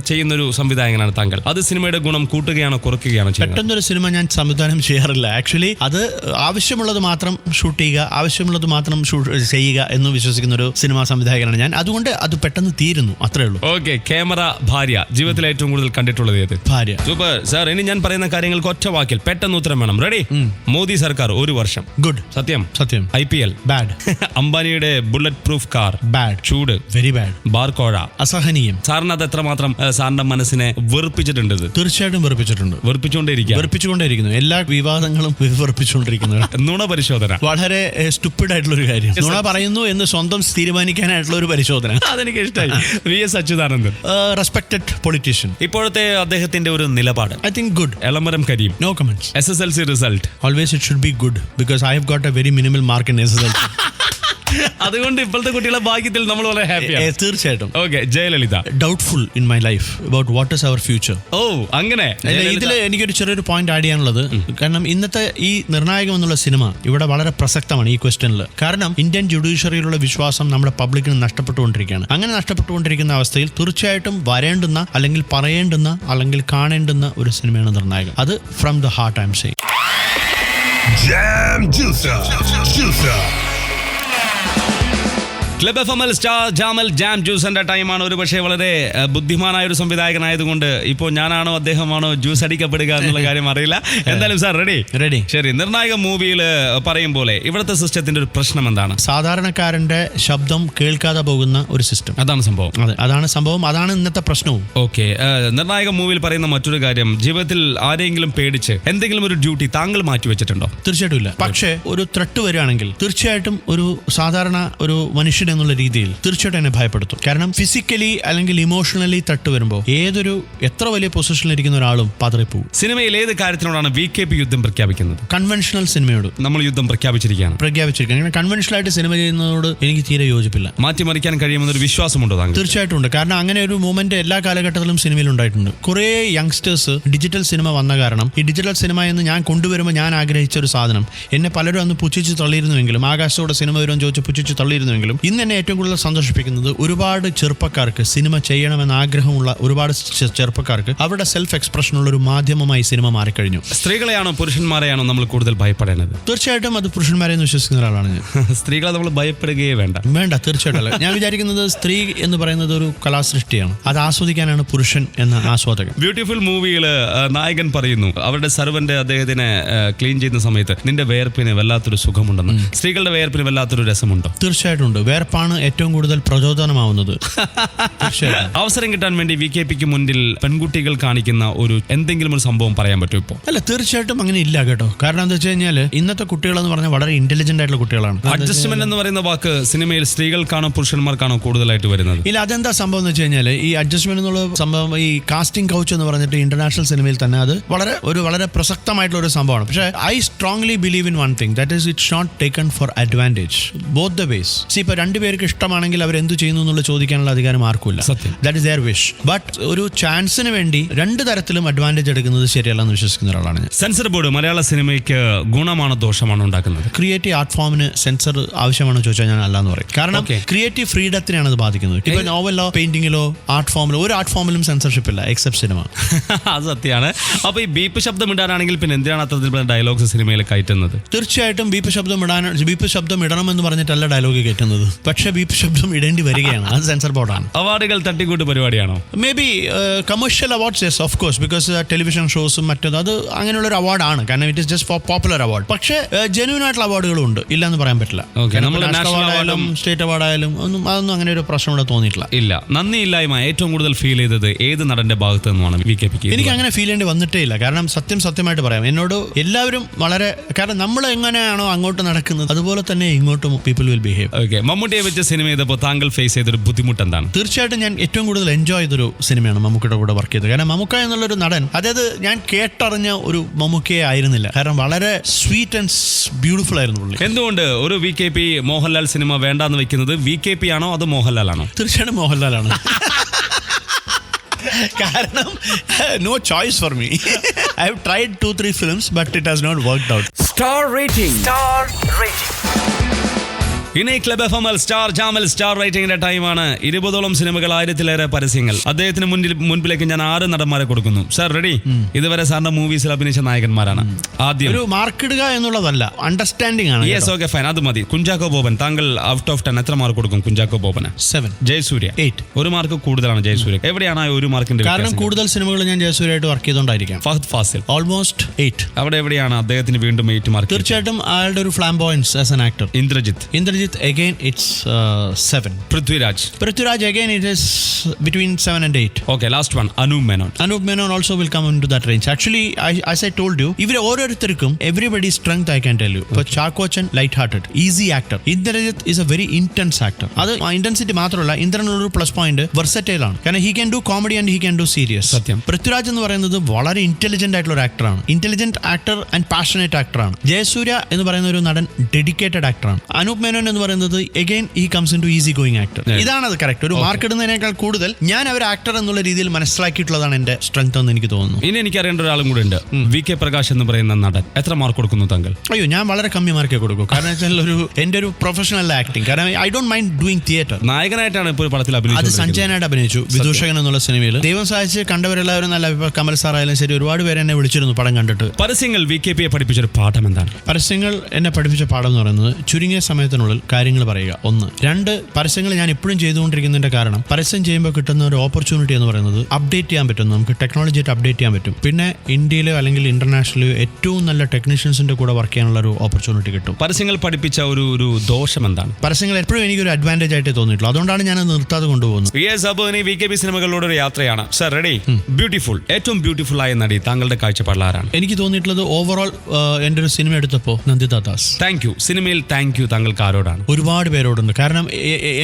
ചെയ്യുന്ന ഒരു സംവിധായകനാണ് താങ്കൾ. അത് സിനിമയുടെ ഗുണം കൂട്ടുകയാണോ കുറയ്ക്കുകയാണോ ചെയ്യുന്നത്? പെട്ടെന്നൊരു സിനിമ ഞാൻ സംവിധാനം ചെയ്യാറില്ല. ആക്ച്വലി അത് ആവശ്യമുള്ളത് മാത്രം ഷൂട്ട് ചെയ്യുക, ആവശ്യമുള്ളത് മാത്രം ചെയ്യുക എന്ന് വിശ്വസിക്കുന്ന ഒരു സിനിമാ സംവിധായകനാണ് ഞാൻ. അതുകൊണ്ട് അത് പെട്ടെന്ന് തീരുന്നു, അത്രേ ഉള്ളൂ. ഓക്കെ. ക്യാമറ, ഭാര്യ. ജീവിതത്തിൽ ഏറ്റവും കൂടുതൽ കണ്ടിട്ടുള്ളത് ഏത്? ഭാര്യ. Super sir. ഇനി ഞാൻ പറയുന്ന കാര്യങ്ങൾക്ക് ഒറ്റ വാക്കിൽ പെട്ടെന്ന് ഉത്തരം വേണം. റെഡി? മോദി സർക്കാർ 1 വർഷം. ഗുഡ്. സത്യം. സത്യം. IPL bad. അംബാനിയുടെ ബുള്ളറ്റ് പ്രൂഫ് കാർ. ബാഡ്. ചൂട്. Very bad. ബാർക്കോഴ. അസഹനീയം. സാറിന് അത് എത്രമാത്രം സാറിന്റെ മനസ്സിനെ വെറുപ്പിച്ചിട്ടുണ്ട്? തീർച്ചയായിട്ടും വെറുപ്പിച്ചിട്ടുണ്ട്. വെറുപ്പിച്ചുകൊണ്ടേയിരിക്കുന്നു. എല്ലാ വിവാദങ്ങളും വെറുപ്പിച്ചുകൊണ്ടിരിക്കുന്നു. നുണ പരിശോധന വളരെ സ്റ്റുപ്പിഡ് ആയിട്ടുള്ള ഒരു കാര്യം. നുണ പറയുന്നു എന്ന് സ്വന്തം തീരുമാനിക്കാനായിട്ടുള്ള ഒരു പരിശോധന. അതെനിക്ക് ഇഷ്ടമായി. VS Achuthanandan, respected politician. ഇപ്പോഴത്തെ അദ്ദേഹത്തിന്റെ ഒരു നിലപാട്? I think good. Elamaram Kareem. No comments. SSLC result? Always it should be good because I have got a very minimal mark in SSLC. അതുകൊണ്ട് ഇപ്പോഴത്തെ കുട്ടികളെ ഭാഗ്യത്തിൽ നമ്മൾ വളരെ ഹാപ്പിയാണ്. തീർച്ചയായിട്ടും. Okay. Jayalalitha. Doubtful in my life about what is our future. ഓ, അങ്ങനെ. ഇതിൽ എനിക്കൊരു ചെറിയൊരു പോയിന്റ് ആഡ് ചെയ്യാനുള്ളത്, കാരണം ഇന്നത്തെ ഈ നിർണായകം എന്നുള്ള സിനിമ ഇവിടെ വളരെ പ്രസക്തമാണ് ഈ ക്വസ്റ്റ്യനിൽ. കാരണം ഇന്ത്യൻ ജുഡീഷ്യറിയിലുള്ള വിശ്വാസം നമ്മുടെ പബ്ലിക്കിന് നഷ്ടപ്പെട്ടുകൊണ്ടിരിക്കുകയാണ്. അങ്ങനെ നഷ്ടപ്പെട്ടുകൊണ്ടിരിക്കുന്ന അവസ്ഥയിൽ തീർച്ചയായിട്ടും വരേണ്ടുന്ന അല്ലെങ്കിൽ പറയേണ്ടുന്ന അല്ലെങ്കിൽ കാണേണ്ടുന്ന ഒരു സിനിമയാണ് നിർണായകം. അത് from the heart I am saying. Jam Juicer. Club FM star ജാമൽ ജാം ജ്യൂസിന്റെ ടൈമാണ്. ഒരു പക്ഷേ വളരെ ബുദ്ധിമാനായ ഒരു സംവിധായകനായതുകൊണ്ട് ഇപ്പോൾ ഞാനാണോ അദ്ദേഹമാണോ ജ്യൂസ് അടിക്കപ്പെടുക എന്നുള്ള കാര്യം അറിയില്ല. എന്തായാലും സാർ റെഡി? ശരി. നിർണായക മൂവിയിൽ പറയും പോലെ ഇവിടുത്തെ സിസ്റ്റത്തിന്റെ ഒരു പ്രശ്നം എന്താണ്? സാധാരണക്കാരന്റെ ശബ്ദം കേൾക്കാതെ പോകുന്ന ഒരു സിസ്റ്റം. അതാണ് സംഭവം. അതാണ് സംഭവം. അതാണ് ഇന്നത്തെ പ്രശ്നവും. ഓക്കെ. നിർണായക മൂവിയിൽ പറയുന്ന മറ്റൊരു കാര്യം, ജീവിതത്തിൽ ആരെങ്കിലും പേടിച്ച് എന്തെങ്കിലും ഒരു ഡ്യൂട്ടി താങ്കൾ മാറ്റിവെച്ചിട്ടുണ്ടോ? തീർച്ചയായിട്ടും ഇല്ല. പക്ഷേ ഒരു ത്രെട്ട് വരികയാണെങ്കിൽ തീർച്ചയായിട്ടും ഒരു സാധാരണ ഒരു മനുഷ്യൻ എന്നുള്ള രീതിയിൽ തീർച്ചയായിട്ടും എന്നെ ഭയപ്പെടുത്തും. കാരണം ഫിസിക്കലി അല്ലെങ്കിൽ ഇമോഷണലി തട്ട് വരുമ്പോൾ എത്ര വലിയ പൊസിഷനിൽ ഇരിക്കുന്ന ഒരാളും പതറിപ്പോകും. സിനിമയിൽ ഏത് കാര്യത്തിനോടാണ് VKP യുദ്ധം പ്രഖ്യാപിക്കുന്നത്? കൺവെൻഷണൽ സിനിമയോട് നമ്മൾ യുദ്ധം പ്രഖ്യാപിച്ചിരിക്കുകയാണ്. കൺവെൻഷണൽ ആയിട്ട് സിനിമ ചെയ്യുന്നതോട് എനിക്ക് തീരെ യോജിപ്പില്ല. മാറ്റിമറിക്കാൻ കഴിയുമെന്നൊരു വിശ്വാസമുണ്ടോ താങ്കൾ? തീർച്ചയായിട്ടും ഉണ്ട്. കാരണം അങ്ങനെ ഒരു മൂവ്മെന്റ് എല്ലാ കാലഘട്ടത്തിലും സിനിമയിൽ ഉണ്ടായിട്ടുണ്ട്. കുറെ യങ്സ്റ്റേഴ്സ് ഡിജിറ്റൽ സിനിമ വന്ന കാരണം ഈ ഡിജിറ്റൽ സിനിമ എന്ന് ഞാൻ കൊണ്ടുവരുമ്പോൾ ഞാൻ ആഗ്രഹിച്ച ഒരു സാധനം എന്നെ പലരും അന്ന് പുച്ഛിച്ച് തള്ളിയിരുന്നുവെങ്കിലും, ആകാശത്തോടെ സിനിമ വരുമെന്ന് ചോദിച്ച് പുച്ഛിച്ച് തള്ളിയിരുന്നുവെങ്കിലും, ഇന്ന് ഇന്ന് എന്നെ ഏറ്റവും കൂടുതൽ സന്തോഷിപ്പിക്കുന്നത് ഒരുപാട് ചെറുപ്പക്കാർക്ക് സിനിമ ചെയ്യണമെന്ന് ആഗ്രഹമുള്ള ഒരുപാട് ചെറുപ്പക്കാർക്ക് അവരുടെ സെൽഫ് എക്സ്പ്രഷനുള്ള ഒരു മാധ്യമമായി സിനിമ മാറിക്കഴിഞ്ഞു. സ്ത്രീകളെയാണോ പുരുഷന്മാരെയാണോ നമ്മൾ കൂടുതൽ ഭയപ്പെടേണ്ടത്? തീർച്ചയായിട്ടും അത് പുരുഷന്മാരെ വിശ്വസിക്കുന്ന ഒരാളാണ് ഞാൻ. സ്ത്രീകളെ നമ്മൾ ഭയപ്പെടുകയേ വേണ്ട. തീർച്ചയായിട്ടും ഞാൻ വിചാരിക്കുന്നത് സ്ത്രീ എന്ന് പറയുന്നത് ഒരു കലാസൃഷ്ടിയാണ്. അത് ആസ്വദിക്കാനാണ് പുരുഷൻ എന്ന ആസ്വാദകൻ. ബ്യൂട്ടിഫുൾ മൂവിയിൽ നായകൻ പറയുന്നു അവരുടെ സർവന്റ് അദ്ദേഹത്തിനെ ക്ലീൻ ചെയ്യുന്ന സമയത്ത് നിന്റെ വേർപ്പിന് വല്ലാത്തൊരു സുഖമുണ്ടെന്ന്. സ്ത്രീകളുടെ വേർപ്പിന് വല്ലാത്തൊരു രസമുണ്ടോ? തീർച്ചയായിട്ടും ഉണ്ട്. വേർപ്പാണ് ഏറ്റവും കൂടുതൽ പ്രചോദനമാവുന്നത്. അവസരം കിട്ടാൻ വേണ്ടി VKPക്ക് മുന്നിൽ പെൺകുട്ടികൾ കാണിക്കുന്ന ഒരു എന്തെങ്കിലും ഒരു സംഭവം പറയാൻ പറ്റും ഇപ്പോൾ? അല്ല, തീർച്ചയായിട്ടും അങ്ങനെ ഇല്ല കേട്ടോ. കാരണം എന്താ വെച്ച് കഴിഞ്ഞാൽ ഇന്നത്തെ കുട്ടികളെന്ന് പറഞ്ഞാൽ വളരെ ഇന്റലിജന്റ് ആയിട്ടുള്ള കുട്ടികളാണ്. അഡ്ജസ്റ്റ്മെന്റ് എന്ന് പറയുന്ന വാക്ക് സിനിമയിൽ സ്ത്രീകൾക്കാണോ പുരുഷന്മാർക്കാണോ കൂടുതലായിട്ട് വരുന്നത്? ഇല്ല, അതെന്താ സംഭവം എന്ന് വെച്ച് കഴിഞ്ഞാൽ ഈ അഡ്ജസ്റ്റ്മെന്റ് എന്നുള്ള സംഭവം ഈ കാസ്റ്റിംഗ് കൗച്ച് എന്ന് പറഞ്ഞിട്ട് ഇന്റർനാഷണൽ സിനിമയിൽ തന്നെ അത് വളരെ പ്രസക്തമായിട്ടുള്ള ഒരു സംഭവമാണ്. പക്ഷേ I strongly believe in one thing, that is it's not taken for advantage both the ways. ഇപ്പൊ രണ്ടുപേർക്ക് ഇഷ്ടമാണെങ്കിൽ അവർ എന്ത് ചെയ്യുന്നു എന്നുള്ള ചോദിക്കാനുള്ള അധികാരം ആർക്കുമില്ല. സത്യം. That is their wish. But ഒരു ചാൻസിന് വേണ്ടി രണ്ട് തരത്തിലും അഡ്വാൻറ്റേജ് എടുക്കുന്നത് ശരിയല്ലെന്ന് വിശ്വസിക്കുന്ന ഒരാളാണ് ഞാൻ. സെൻസർ ബോർഡ് മലയാള സിനിമയ്ക്ക് ഗുണമാണോ ദോഷമാണോ ഉണ്ടാക്കുന്നത്? ക്രിയേറ്റീവ് ആർട്ട് ഫോമിന് സെൻസർ ആവശ്യമാണോ ചോദിച്ചാൽ ഞാൻ അല്ലാന്ന് പറയും. കാരണം ക്രിയേറ്റീവ് ഫ്രീഡത്തിനാണ് അത് ബാധിക്കുന്നത്. ഇപ്പൊ നോവലോ പെയിന്റിങ്ങിലോ ആർട്ട് ഫോമിലോ ഒരു ആർട്ട് ഫോമിലും സെൻസർഷിപ്പ് ഇല്ല എക്സെപ്റ്റ് സിനിമ. അത് സത്യമാണ്. അപ്പൊ ഈ ബീപ്പ് ശബ്ദം ഇടാനാണെങ്കിൽ പിന്നെ എന്തിനാണ് അത്തരത്തിലുള്ള ഡയലോഗ്സ് സിനിമയിൽ കയറ്റുന്നത്? തീർച്ചയായിട്ടും ബീപ്പ് ശബ്ദം ഇടണമെന്ന് പറഞ്ഞിട്ടല്ല ഡയലോഗ് കയറ്റുന്നത്. പക്ഷേ ബീപ്പ് ശബ്ദം ഇടേണ്ടി വരികയാണ്. അത് സെൻസർ ബോർഡാണ്. അവാർഡുകൾ തട്ടിക്കൂട്ട് പരിപാടിയാണോ? May be commercial awards, yes of course, because television ഷോസും മറ്റത് അത് അങ്ങനെയുള്ള ഒരു അവാർഡാണ്. കാരണം it is just for popular award. പക്ഷേ ജെന്യൂൻ ആയിട്ടുള്ള അവാർഡുകളും ഉണ്ട്, ഇല്ലെന്ന് പറയാൻ പറ്റില്ല. അവാർഡായാലും സ്റ്റേറ്റ് അവാർഡായാലും അതൊന്നും അങ്ങനെ ഒരു പ്രശ്നം ഇവിടെ തോന്നിയിട്ടില്ല. ഇല്ല. നന്ദിയില്ലായ്മ ഏറ്റവും കൂടുതൽ ഫീൽ ചെയ്തത് ഏത് നടന്റെ ഭാഗത്ത് നിന്നാണ് VKPക്ക്? എനിക്ക് അങ്ങനെ ഫീൽ ചെയ്യേണ്ടി വന്നിട്ടേ ഇല്ല. കാരണം സത്യമായിട്ട് പറയാം, എന്നോട് എല്ലാവരും വളരെ, കാരണം നമ്മൾ എങ്ങനെയാണോ അങ്ങോട്ട് നടക്കുന്നത് അതുപോലെ തന്നെ ഇങ്ങോട്ടും പീപ്പിൾ വിൽ ബിഹേവ്. ഓക്കെ. മമ്മൂട്ടിയെ വെച്ച് സിനിമ ചെയ്തപ്പോൾ താങ്കൾ ഫേസ് ചെയ്തൊരു ബുദ്ധിമുട്ട് എന്താണ്? തീർച്ചയായിട്ടും ഞാൻ ഏറ്റവും കൂടുതൽ എൻജോയ് ചെയ്തൊരു സിനിമയാണ് മമ്മൂക്കയുടെ കൂടെ വർക്ക് ചെയ്തത്. കാരണം മമ്മൂക്ക എന്നുള്ളൊരു നടൻ, അതായത് ഞാൻ കേട്ടറിഞ്ഞ ഒരു മമ്മൂക്കയെ ആയിരുന്നില്ല. കാരണം വളരെ സ്വീറ്റ് ആൻഡ് ബ്യൂട്ടിഫുൾ ആയിരുന്നു പുള്ളി. എന്തുകൊണ്ട് ഒരു VKP മോഹൻലാൽ സിനിമ വേണ്ടാന്ന് വെക്കുന്നത്? VKP ആണോ അതോ മോഹൻലാൽ ആണോ? തീർച്ചയായിട്ടും മോഹൻലാലാണ്. കാരണം no choice for me. I have tried 2-3 films but it has not worked out. Star rating. ഇനി ക്ലബ് FM സ്റ്റാർ ജാമിൽ സ്റ്റാർ റേറ്റിംഗിന്റെ ടൈമാണ്. 20ഓളം സിനിമകൾ, 1000-ലേറെ പരസ്യങ്ങൾ. അദ്ദേഹത്തിന് മുൻപിലേക്ക് ഞാൻ 6 നടന്മാരെ കൊടുക്കുന്നു. Sir ready? ഇതുവരെ സാറിന്റെ മൂവീസിൽ അഭിനയിച്ച നായകന്മാരാണ്. ആദ്യം ഒരു മാർക്ക് ഇടുക എന്നുള്ളതല്ല, അണ്ടർസ്റ്റാൻഡിംഗ് ആണ്. യെസ്, ഓക്കെ, ഫൈൻ, അത് മതി. കുഞ്ചാക്കോ ബോബൻ. താങ്കൾ ഔട്ട് ഓഫ് 10 എത്ര മാർക്ക് കൊടുക്കും കുഞ്ചാക്കോ ബോബന്? 7. ജയസൂര്യ 8. ഒരു മാർക്ക് കൂടുതലാണ് ജയസൂര്യ. എവിടെയാണ് ആ ഒരു മാർക്കിന്റെ? കാരണം കൂടുതൽ സിനിമകൾ ഞാൻ ജയസൂര്യായിട്ട് വർക്ക് ചെയ്തുകൊണ്ടായിരിക്കാം. ഫഹദ് ഫാസിൽ ഓൾമോസ്റ്റ് 8. അവിടെ എവിടെയാണ് അദ്ദേഹത്തിന് വീണ്ടും 8 മാർക്ക്? തീർച്ചയായിട്ടും അയാളുടെ ഒരു flamboyance as an actor. Indrajith again it's 7. Prithviraj again it is between 7 and 8. Okay, last one, Anup Menon also will come into that range. Actually, as I told you, ഇവരെ ഓരോരുത്തർക്കും everybody's strength I can tell you. For Chakochan, light-hearted, easy actor. Indrajit is a very intense actor. അത് intensity മാത്രമല്ല, ഇന്ദ്രനുള്ള plus point versatile ആണ്. കാരണം he can do comedy and he can do serious. സത്യം. പൃഥ്വിരാജ് എന്ന് പറയുന്നത് വളരെ ഇന്റലിജന്റ് ആയിട്ടുള്ള ഒരു ആക്ടറാണ്. ഇന്റലിജന്റ് ആക്ടർ ആൻഡ് പാഷനേറ്റ് ആക്ടറാണ്. ജയസൂര്യ എന്ന് പറയുന്ന ഒരു നടൻ ഡെഡിക്കേറ്റഡ് ആക്ടറാണ്. അനൂപ് മേനോൻ എന്ന് പറയുന്നത് again he comes into easy going actor. ഇതാണ് അത് കറക്റ്റ്. ഒരു മാർക്ക് ഇടുന്നതിനേക്കാൾ കൂടുതൽ ഞാൻ അവർ ആക്ടർ എന്നുള്ള രീതിയിൽ മനസ്സിലാക്കിയിട്ടുള്ളതാണ് എന്റെ സ്ട്രെങ്ത് എന്ന് എനിക്ക് തോന്നുന്നു. ഇനി എനിക്ക് അറിയേണ്ട ഒരാളും കൂടെ ഉണ്ട്, VK പ്രകാശ് എന്ന് പറയുന്ന നടൻ. എത്ര മാർക്ക് കൊടുക്കുന്നു താങ്കൾ? അയ്യോ, ഞാൻ വളരെ കമ്മി മാർക്കേ കൊടുക്കും. കാരണം എന്റെ ഒരു പ്രൊഫഷണൽ ആക്ടിങ്. കാരണം I don't mind doing theatre. നായകനായിട്ടാണ് ഇപ്പോൾ പടത്തിൽ അത് അഭിനയിച്ചത്. സഞ്ജയനായിട്ട് അഭിനയിച്ചു വിദൂഷകൻ എന്നുള്ള സിനിമയിൽ. ദൈവം സഹായിച്ച് കണ്ടവരെല്ലാവരും നല്ല, കമൽ സാർ ആയാലും ശരി, ഒരുപാട് പേര് എന്നെ വിളിച്ചിരുന്നു പടം കണ്ടിട്ട്. പരസ്യങ്ങൾ VKPയെ പഠിപ്പിച്ചൊരു പാഠം എന്താണ്? പരസ്യങ്ങൾ എന്നെ പഠിപ്പിച്ച പാഠം എന്ന് പറയുന്നത് ചുരുങ്ങിയ സമയത്തിനുള്ളിൽ കാര്യങ്ങൾ പറയുക. 1. 2, പരസ്യങ്ങൾ ഞാൻ ഇപ്പോഴും ചെയ്തുകൊണ്ടിരിക്കുന്നതിന്റെ കാരണം പരസ്യം ചെയ്യുമ്പോൾ കിട്ടുന്ന ഒരു ഓപ്പർച്യൂണിറ്റി എന്ന് പറയുന്നത് അപ്ഡേറ്റ് ചെയ്യാൻ പറ്റും. നമുക്ക് ടെക്നോളജി ആയിട്ട് അപ്ഡേറ്റ് ചെയ്യാൻ പറ്റും. പിന്നെ ഇന്ത്യയിലോ അല്ലെങ്കിൽ ഇന്റർനാഷണലോ ഏറ്റവും നല്ല ടെക്നീഷ്യൻസിന്റെ കൂടെ വർക്ക് ചെയ്യാനുള്ള ഒരു ഓപ്പർച്യൂണിറ്റി കിട്ടും. പരസ്യങ്ങൾ പഠിപ്പിച്ച ഒരു ദോഷം എന്താണ്? പരസ്യങ്ങൾ എപ്പോഴും എനിക്കൊരു അഡ്വാൻറ്റേജ് ആയിട്ട് തോന്നിയിട്ടുള്ളൂ. അതുകൊണ്ടാണ് ഞാൻ നിർത്താതെ കൊണ്ടുപോകുന്നത്. അപ്പോൾ ഇനി VKP സിനിമകളിലൂടെ ഒരു യാത്രയാണ്. Sir ready? ബ്യൂട്ടിഫുൾ, ഏറ്റവും ബ്യൂട്ടിഫുൾ ആയ നടി താങ്കളുടെ കാഴ്ചപ്പാടിൽ ആരാണ്? എനിക്ക് തോന്നിയിട്ടുള്ളത് ഓവറോൾ എന്റെ ഒരു സിനിമ എടുത്തപ്പോൾ നന്ദിത ദാസ്. Thank you. സിനിമയിൽ താങ്ക് യു താങ്കൾക്ക് ആരോടാണ്? ഒരുപാട് പേരോടുണ്ട്. കാരണം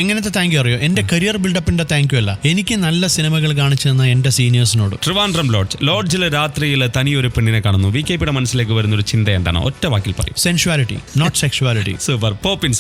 എങ്ങനത്തെ താങ്ക് യു അറിയോ? എന്റെ കരിയർ ബിൽഡപ്പിന്റെ താങ്ക് യു അല്ല, എനിക്ക് നല്ല സിനിമകൾ കാണിച്ചു തന്ന എന്റെ സീനിയേഴ്സിനോട്. ട്രിവാൻഡ്രം ലോഡ്ജിൽ രാത്രിയിൽ തനിയൊരു പെണ്ണിനെ കാണുന്നു. VKPയുടെ മനസ്സിലേക്ക് വരുന്ന ഒരു ചിന്ത എന്താണ്? ഒറ്റ വാക്കിൽ പറയും. Sensuality, not sexuality. Super.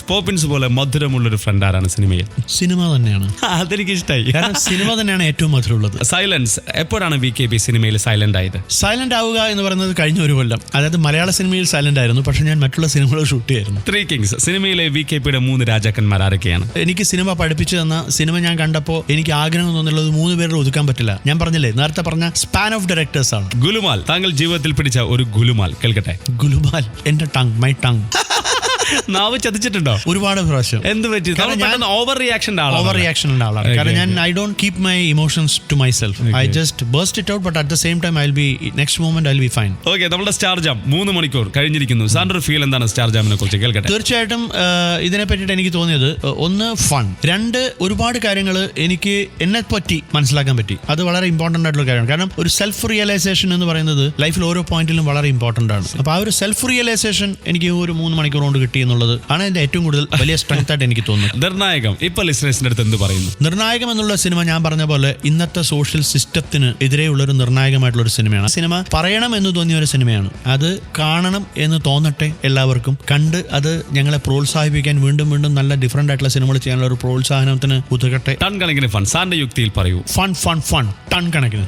Poppins പോലെ മധുരമുള്ളൊരു ഫ്രണ്ട് ആരാണ് സിനിമയിൽ? സിനിമ തന്നെയാണ്. അതെനിക്ക് ഇഷ്ടമായി. കാരണം സിനിമ തന്നെയാണ് ഏറ്റവും മധുരമുള്ളത്. സൈലൻസ്. എപ്പോഴാണ് VKP സിനിമയിൽ സൈലന്റ് ആയത്? സൈലന്റ് ആവുക എന്ന് പറയുന്നത് കഴിഞ്ഞ ഒരു കൊല്ലം. അതായത് മലയാള സിനിമയിൽ സൈലന്റ് ആയിരുന്നു, പക്ഷെ ഞാൻ മറ്റുള്ള സിനിമകൾ ഷൂട്ട് ചെയ്യായിരുന്നു. 3 Kings സിനിമയിലെ VKP KP യുടെ 3 രാജാക്കന്മാർ ആരൊക്കെയാണ്? എനിക്ക് സിനിമ പഠിപ്പിച്ചു തന്ന, സിനിമ ഞാൻ കണ്ടപ്പോൾ എനിക്ക് ആഗ്രഹം തോന്നുള്ളത് 3 പേരിൽ ഒതുക്കാൻ പറ്റില്ല. ഞാൻ പറഞ്ഞില്ലേ, നേരത്തെ പറഞ്ഞ സ്പാൻ ഓഫ് ഡയറക്ടേഴ്സ് ആണ്. ഗുലുമാൽ, താങ്കൾ ജീവിതത്തിൽ പിടിച്ച ഒരു ഗുലുമാൽ കേൾക്കട്ടെ. ഗുലുമാൽ എന്റെ ടങ്, മൈ ടങ്. നാവ് ചതിച്ചിട്ടുണ്ടോ? ഒരുപാട് പ്രാവശ്യം. എന്ത് പറ്റി? ഓവർ റിയാക്ഷൻ ഉള്ള ആളാണ്. കാരണം ഞാൻ I don't keep my emotions to myself. I just burst it out, but at the same time I will be next moment I will be fine. Okay, നമ്മുടെ സ്റ്റാർ ജാം 3 മണിക്കൂർ കഴിഞ്ഞിരിക്കുന്നു. സാറിന്റെ feel എന്താണ് star ജാമിനെ കുറിച്ച് കേൾക്കട്ടെ. തീർച്ചയായിട്ടും ഇതിനെ പറ്റിയിട്ട് എനിക്ക് തോന്നിയത്, 1 ഫൺ, 2 ഒരുപാട് കാര്യങ്ങൾ എനിക്ക് എന്നെ പറ്റി മനസ്സിലാക്കാൻ പറ്റി. അത് വളരെ ഇമ്പോർട്ടന്റ് ആയിട്ടുള്ള കാര്യമാണ്. കാരണം ഒരു സെൽഫ് റിയലൈസേഷൻ എന്ന് പറയുന്നത് ലൈഫിൽ ഓരോ പോയിന്റിലും വളരെ ഇമ്പോർട്ടന്റ് ആണ്. അപ്പൊ ആ ഒരു സെൽഫ് റിയലൈസേഷൻ എനിക്ക് ഒരു 3 മണിക്കൂർ കൊണ്ട് കിട്ടി എന്നുള്ളത് ആണ് എന്റെ ഏറ്റവും കൂടുതൽ വലിയ സ്ട്രെങ്ത് ആയിട്ട് എനിക്ക് തോന്നുന്നത്. നിർണായകം ഇപ്പൊ ലിസണേഴ്സിന്റെ അടുത്ത് എന്ത് പറയുന്നു? നിർണായകം എന്നുള്ള സിനിമ ഞാൻ പറഞ്ഞ പോലെ ഇന്നത്തെ സോഷ്യൽ സിസ്റ്റത്തിന് എതിരെയുള്ള ഒരു നിർണായകമായിട്ടുള്ള ഒരു സിനിമയാണ്. സിനിമ പറയണം എന്ന് തോന്നിയ ഒരു സിനിമയാണ്. അത് കാണണം എന്ന് തോന്നട്ടെ എല്ലാവർക്കും. കണ്ട് അത് ഞങ്ങളെ പ്രോത്സാഹിപ്പിക്കാൻ വീണ്ടും വീണ്ടും നല്ല ഡിഫറെന്റ് ആയിട്ടുള്ള സിനിമകൾ ചെയ്യാനുള്ള ഒരു പ്രോത്സാഹനത്തിന് ഉതകട്ടെ. ടൺ കണക്കിന് ഫൺ. സാറിന്റെ യുക്തിയിൽ പറയൂ. ഫൺ ഫൺ ഫൺ ടൺ കണക്കിന്.